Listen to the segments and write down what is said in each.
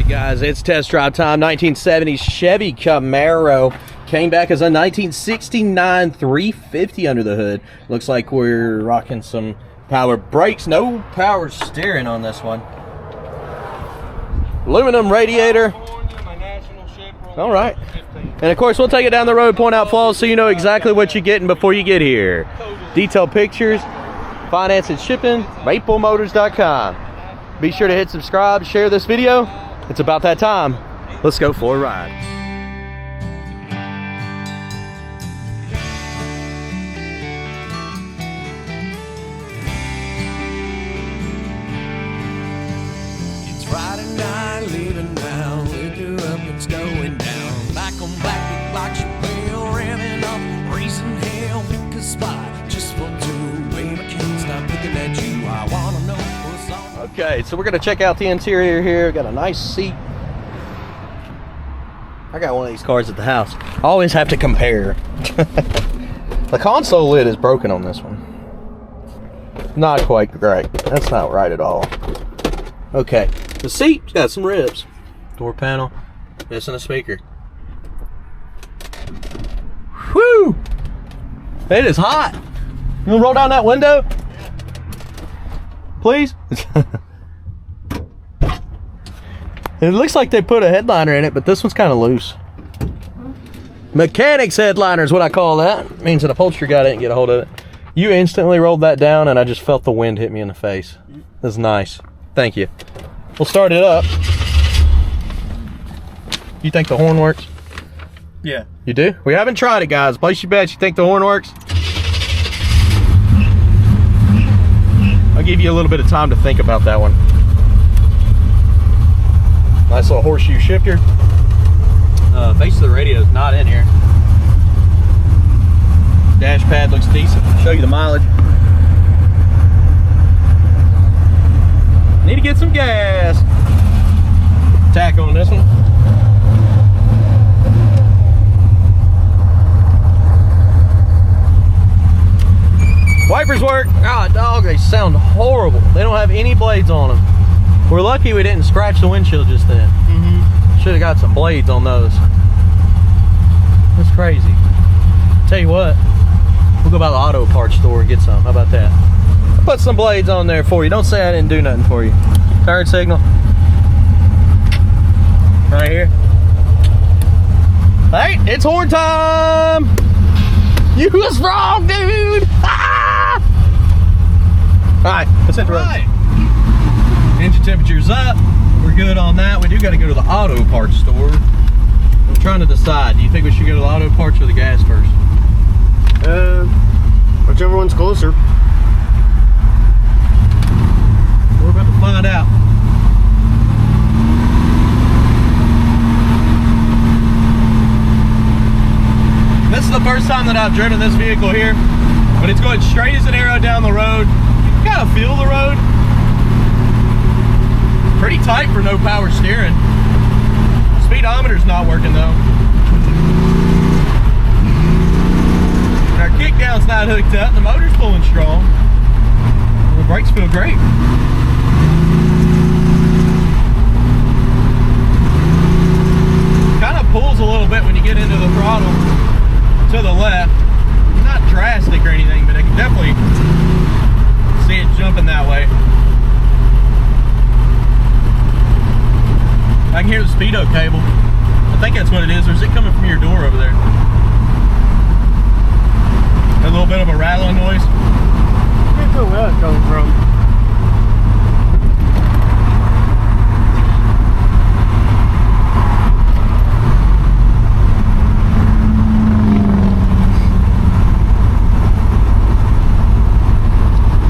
Guys, it's test drive time. 1970 Chevy Camaro came back as a 1969 350 under the hood. Looks like we're rocking some power brakes. No power steering on this one. Aluminum radiator. All right. And of course, we'll take it down the road, point out flaws so you know exactly what you're getting before you get here. Detailed pictures, finance and shipping, maplemotors.com. Be sure to hit subscribe, share this video. It's about that time. Let's go for a ride. It's Friday night, leaving now. Liquor up, it's going down. Back on back, big like Chevrolet, ramming up, raising hell, pick a spot just for two. Babe, I can't stop looking at you. I wanna know what's on. Okay, so we're gonna check out the interior here. Got a nice seat. I got one of these cars at the house. I always have to compare. The console lid is broken on this one. Not quite right. That's not right at all. Okay, the seat's got some ribs. Door panel, missing a speaker. Whew! It is hot. You wanna roll down that window? Please? It looks like they put a headliner in it, but this one's kind of loose. Mechanic's headliner is what I call that. It means an upholstery guy didn't get a hold of it. You instantly rolled that down, and I just felt the wind hit me in the face. That's nice. Thank you. We'll start it up. You think the horn works? Yeah. You do? We haven't tried it, guys. Place your bets. You think the horn works? I'll give you a little bit of time to think about that one. Nice little horseshoe shifter. Face of the radio is not in here. Dash pad looks decent. Show you the mileage. Need to get some gas. Tack on this one. Wipers work. God, dog, they sound horrible. They don't have any blades on them. We're lucky we didn't scratch the windshield just then. Should have got some blades on those. That's crazy. Tell you what, we'll go by the auto parts store and get some. How about that? I'll put some blades on there for you. Don't say I didn't do nothing for you. Turn signal. Right here. Hey, it's horn time! You was wrong, dude! Ah! Alright, let's hit the road. Engine temperature's up. We're good on that. We do got to go to the auto parts store. I'm trying to decide. Do you think we should go to the auto parts or the gas first? Whichever one's closer. We're about to find out. This is the first time that I've driven this vehicle here, but it's going straight as an arrow down the road. You kind of feel the road. Pretty tight for no power steering. Speedometer's not working though. And our kickdown's not hooked up. The motor's pulling strong. The brakes feel great. Kind of pulls a little bit when you get into the throttle to the left. Not drastic or anything, but I can definitely see it jumping that way. I can hear the speedo cable. I think that's what it is. Or is it coming from your door over there? A little bit of a rattling noise. I can't tell where that's coming from.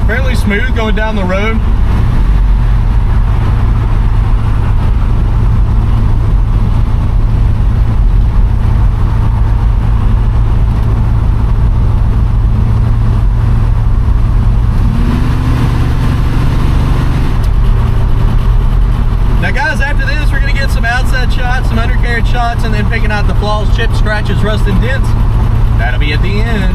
Fairly smooth going down the road. Some undercarriage shots, and then picking out the flaws, chips, scratches, rust, and dents. That'll be at the end.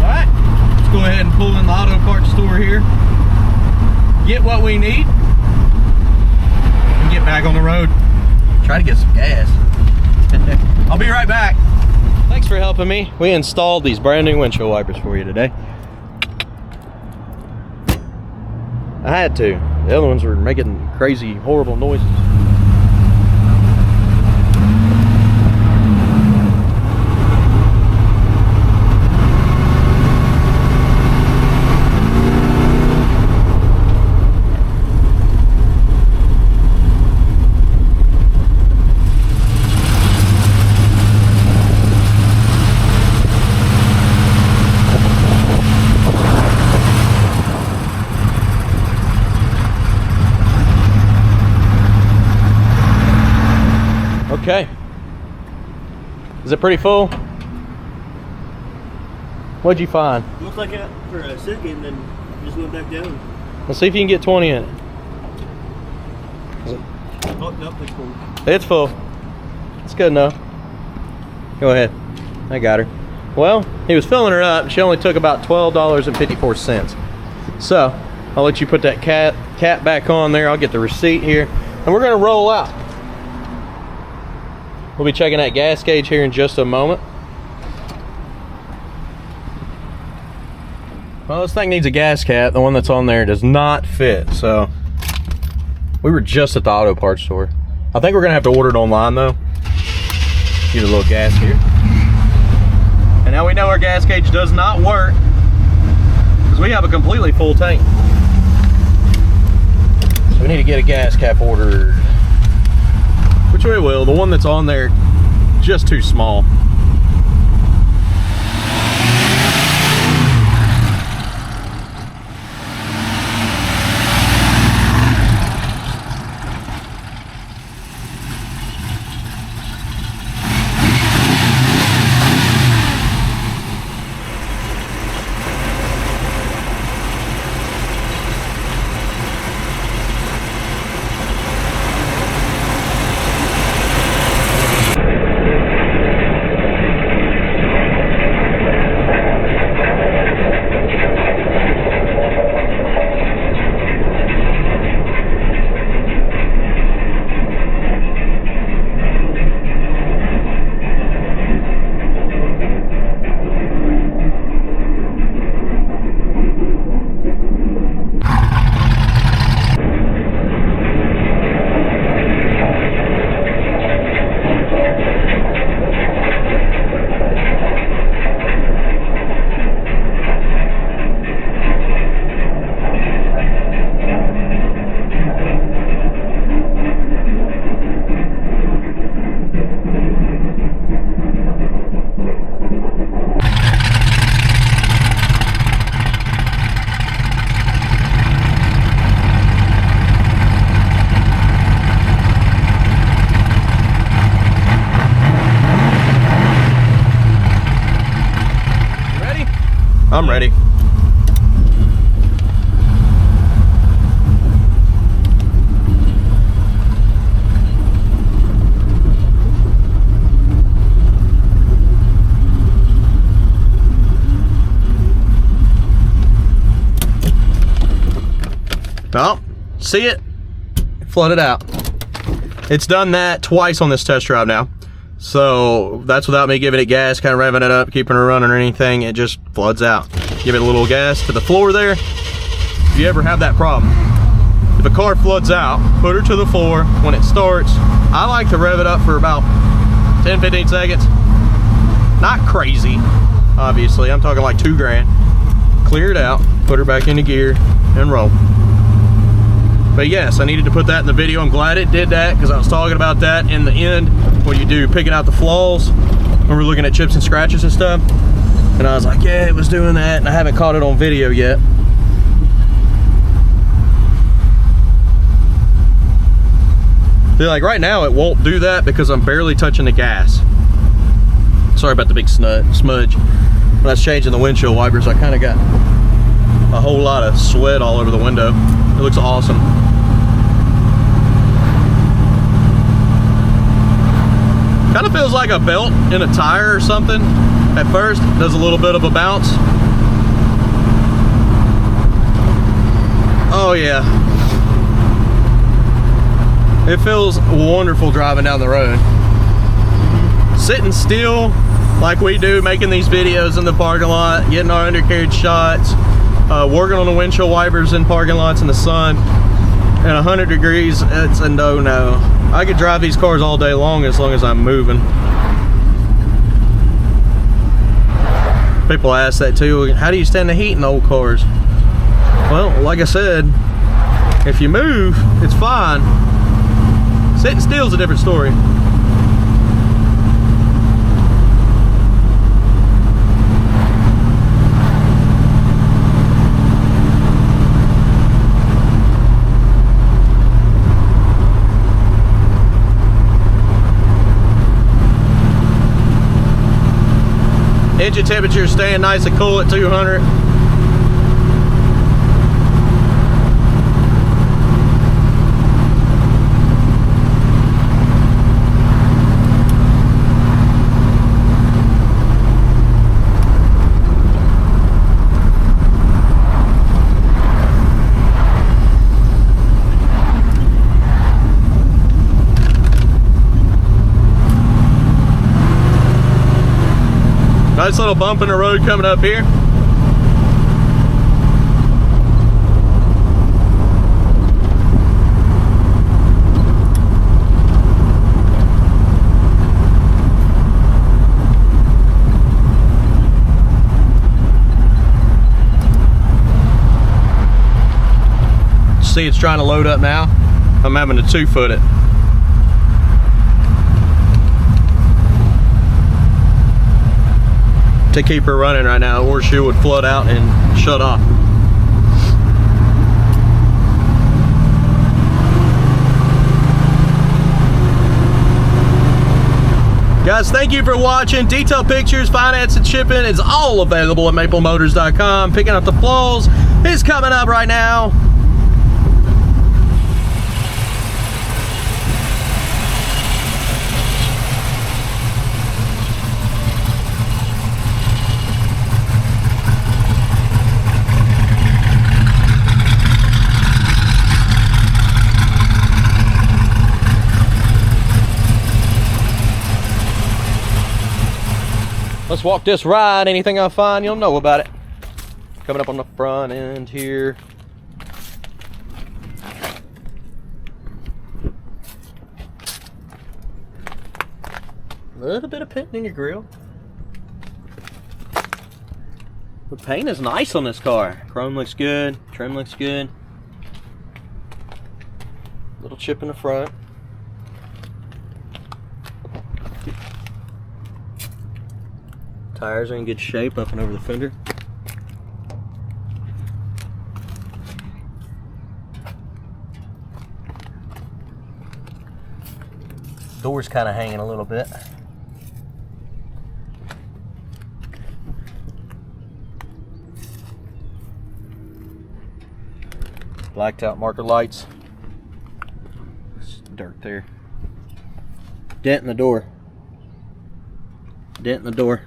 Alright, let's go ahead and pull in the auto parts store here. get what we need, and get back on the road. Try to get some gas. I'll be right back. Thanks for helping me. We installed these brand new windshield wipers for you today. I had to. The other ones were making crazy, horrible noises. Okay. Is it pretty full? What'd you find? Looks like it for a second, then just went back down. Let's see if you can get 20 in it. Oh, no, it's full. It's full. It's good enough. Go ahead. I got her. Well, he was filling her up. She only took about $12.54. So, I'll let you put that cap back on there. I'll get the receipt here. And we're going to roll out. We'll be checking that gas gauge here in just a moment. Well, this thing needs a gas cap. The one that's on there does not fit. So, we were just at the auto parts store. I think we're going to have to order it online though. Get a little gas here. And now we know our gas gauge does not work because we have a completely full tank. So we need to get a gas cap ordered. Which we will. The one that's on there, just too small. I'm ready. Oh, see it? Flooded out. It's done that twice on this test drive now. So that's without me giving it gas, kind of revving it up, keeping it running or anything. It just floods out. Give it a little gas to the floor there. If you ever have that problem, if a car floods out, put her to the floor. When it starts, I like to rev it up for about 10-15 seconds. Not crazy, obviously. I'm talking like 2 grand. Clear it out, put her back into gear, and roll. But yes, I needed to put that in the video. I'm glad it did that because I was talking about that in the end when you do picking out the flaws when we're looking at chips and scratches and stuff. And I was like, yeah, it was doing that, and I haven't caught it on video yet. See, like right now it won't do that because I'm barely touching the gas. Sorry about the big smudge. When I was changing the windshield wipers, I kind of got a whole lot of sweat all over the window. It looks awesome. Kind of feels like a belt in a tire or something. At first, does a little bit of a bounce. Oh yeah. It feels wonderful driving down the road. Sitting still like we do, making these videos in the parking lot, getting our undercarriage shots, working on the windshield wipers in parking lots in the sun at 100 degrees, it's a no-no. I could drive these cars all day long as I'm moving. People ask that too, how do you stand the heat in old cars? Well, like I said, if you move, it's fine. Sitting still is a different story. Engine temperature staying nice and cool at 200. Nice little bump in the road coming up here. See, it's trying to load up now. I'm having to 2-foot it. To keep her running right now, or she would flood out and shut off. Guys, thank you for watching. Detailed pictures, finance, and shipping is all available at maplemotors.com. Picking up the flaws is coming up right now. Let's walk this ride. Anything I find, you'll know about it. Coming up on the front end here. A little bit of paint in your grill. The paint is nice on this car. Chrome looks good. Trim looks good. Little chip in the front. Tires are in good shape up and over the fender. Door's kind of hanging a little bit. Blacked out marker lights. There's dirt there. Dent in the door. Dent in the door.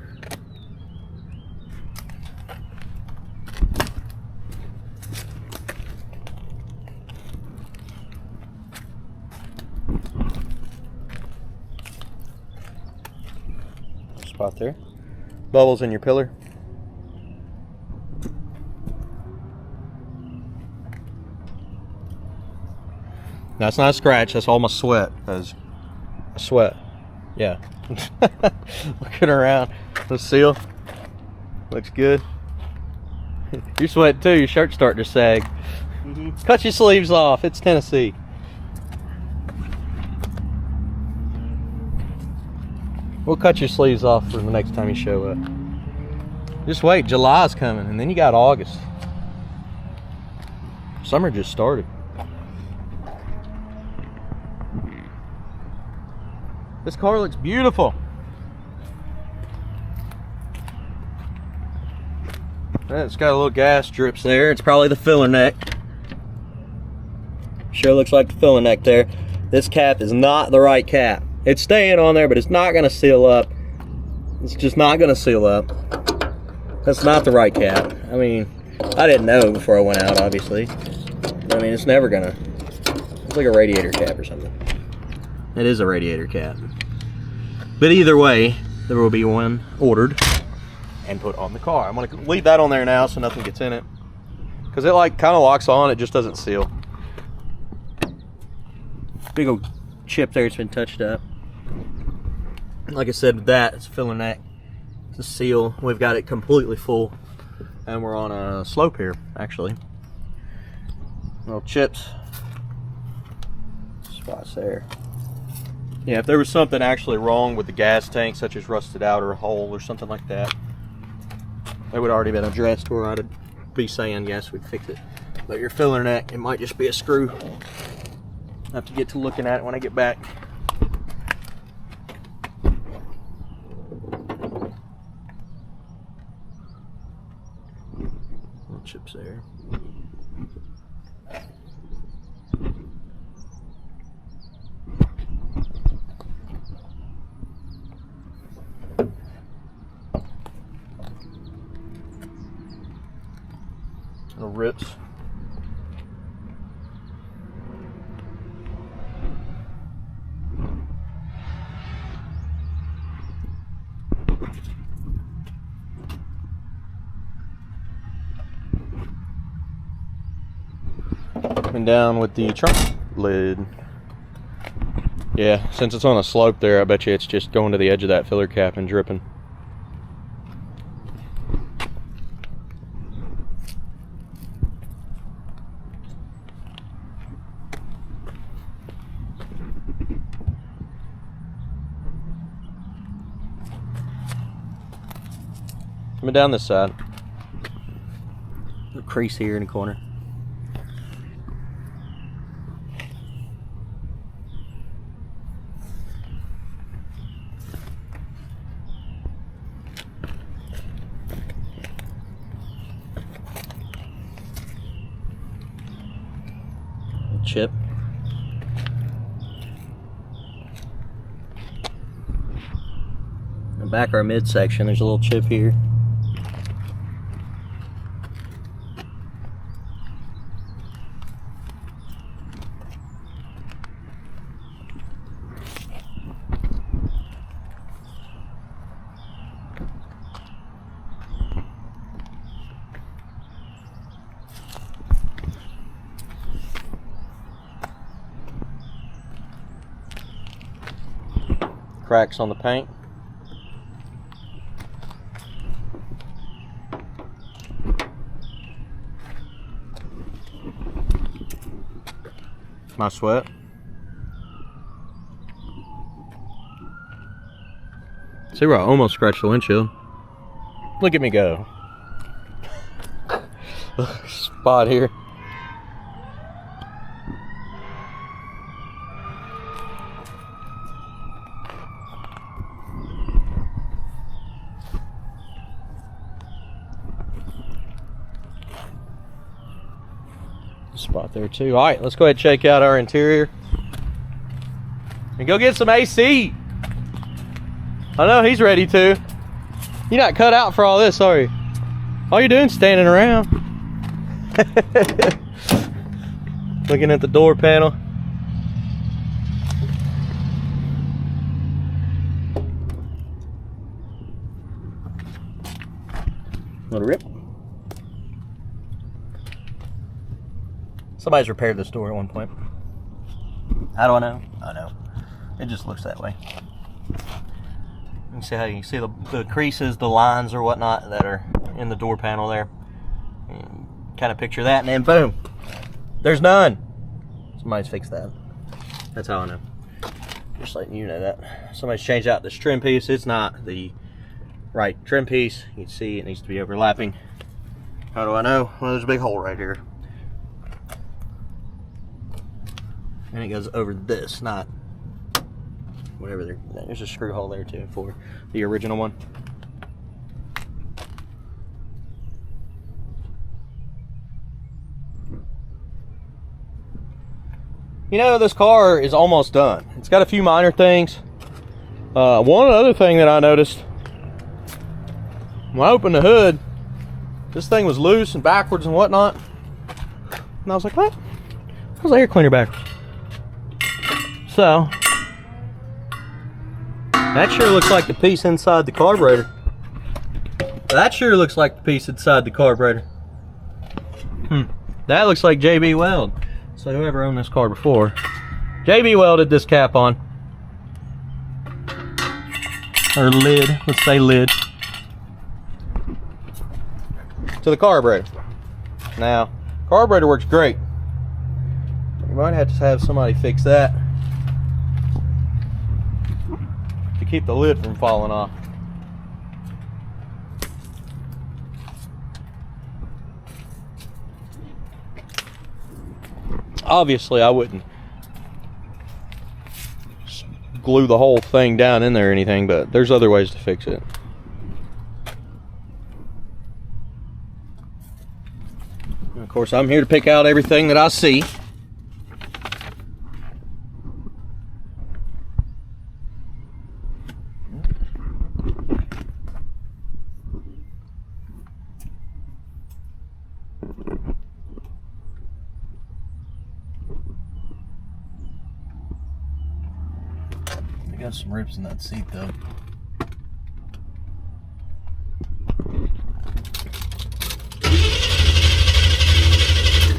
Spot there. Bubbles in your pillar. That's not a scratch, that's all my sweat. Because I sweat. Yeah. Looking around. The seal. Looks good. You're sweating too, your shirt's starting to sag. Cut your sleeves off, it's Tennessee. We'll cut your sleeves off for the next time you show up. Just wait, July's coming, and then you got August. Summer just started. This car looks beautiful. It's got a little gas drips there. It's probably the filler neck. Sure looks like the filler neck there. This cap is not the right cap. It's staying on there, but it's not going to seal up. It's just not going to seal up. That's not the right cap. I mean, I didn't know before I went out, obviously. I mean, it's never gonna, it's like a radiator cap or something. It is a radiator cap. But either way, there will be one ordered and put on the car. I'm gonna leave that on there now so nothing gets in it. Cause it like kind of locks on, it just doesn't seal. Big old chip there, it's been touched up. Like I said, with that, it's a filler neck. It's a seal. We've got it completely full. And we're on a slope here, actually. Little chips. Spots there. Yeah, if there was something actually wrong with the gas tank, such as rusted out or a hole or something like that, it would already been addressed where I'd be saying, yes, we'd fix it. But your filler neck, it might just be a screw. I have to get to looking at it when I get back. Little chips there. Little rips. Coming down with the trunk lid. Yeah, since it's on a slope there, I bet you it's just going to the edge of that filler cap and dripping. Coming down this side. Little crease here in the corner. Chip. And back our midsection, there's a little chip here. Cracks on the paint. My sweat. See where I almost scratched the windshield? Look at me go. Spot here. Spot there too. All right, let's go ahead and check out our interior and go get some AC. I know he's ready to. You're not cut out for all this, are you? All you're doing is standing around. Looking at the door panel. Little rip. Somebody's repaired this door at one point. How do I know? I know. It just looks that way. You can see how you see the creases, the lines or whatnot that are in the door panel there. And kind of picture that, and then boom, there's none. Somebody's fixed that. That's how I know. Just letting you know that. Somebody's changed out this trim piece. It's not the right trim piece. You can see it needs to be overlapping. How do I know? Well, there's a big hole right here. And it goes over this, not whatever. There's a screw hole there too for the original one. You know, this car is almost done. It's got a few minor things. One other thing that I noticed when I opened the hood, this thing was loose and backwards and whatnot. And I was like, what? How's the air cleaner backwards? So, that sure looks like the piece inside the carburetor. That sure looks like the piece inside the carburetor. That looks like JB Weld. So whoever owned this car before, JB welded this cap on. Or lid, let's say lid. To the carburetor. Now, carburetor works great. You might have to have somebody fix that to keep the lid from falling off. Obviously, I wouldn't glue the whole thing down in there or anything, but there's other ways to fix it. And of course, I'm here to pick out everything that I see. Got some rips in that seat though. I'm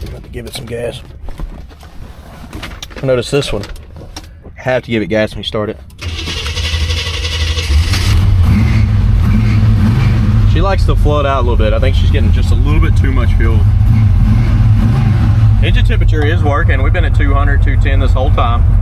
about to give it some gas. I noticed this one. I have to give it gas when you start it. She likes to float out a little bit. I think she's getting just a little bit too much fuel. Engine temperature is working. We've been at 200, 210 this whole time.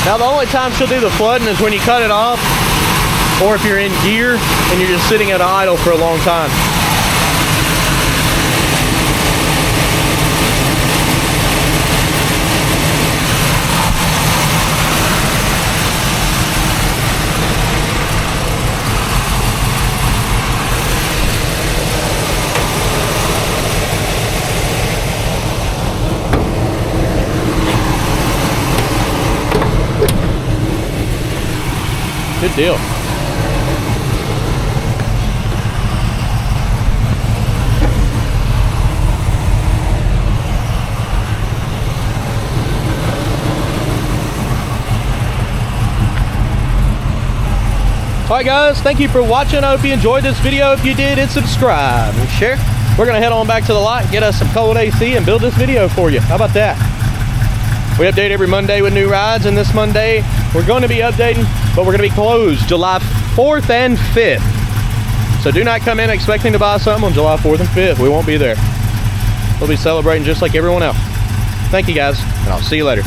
Now the only time she'll do the flooding is when you cut it off, or if you're in gear and you're just sitting at idle for a long time. Good deal. Alright guys, thank you for watching. I hope you enjoyed this video. If you did, hit subscribe and share. We're going to head on back to the lot, get us some cold AC and build this video for you. How about that? We update every Monday with new rides, and this Monday we're going to be updating, but we're going to be closed July 4th and 5th. So do not come in expecting to buy something on July 4th and 5th. We won't be there. We'll be celebrating just like everyone else. Thank you guys, and I'll see you later.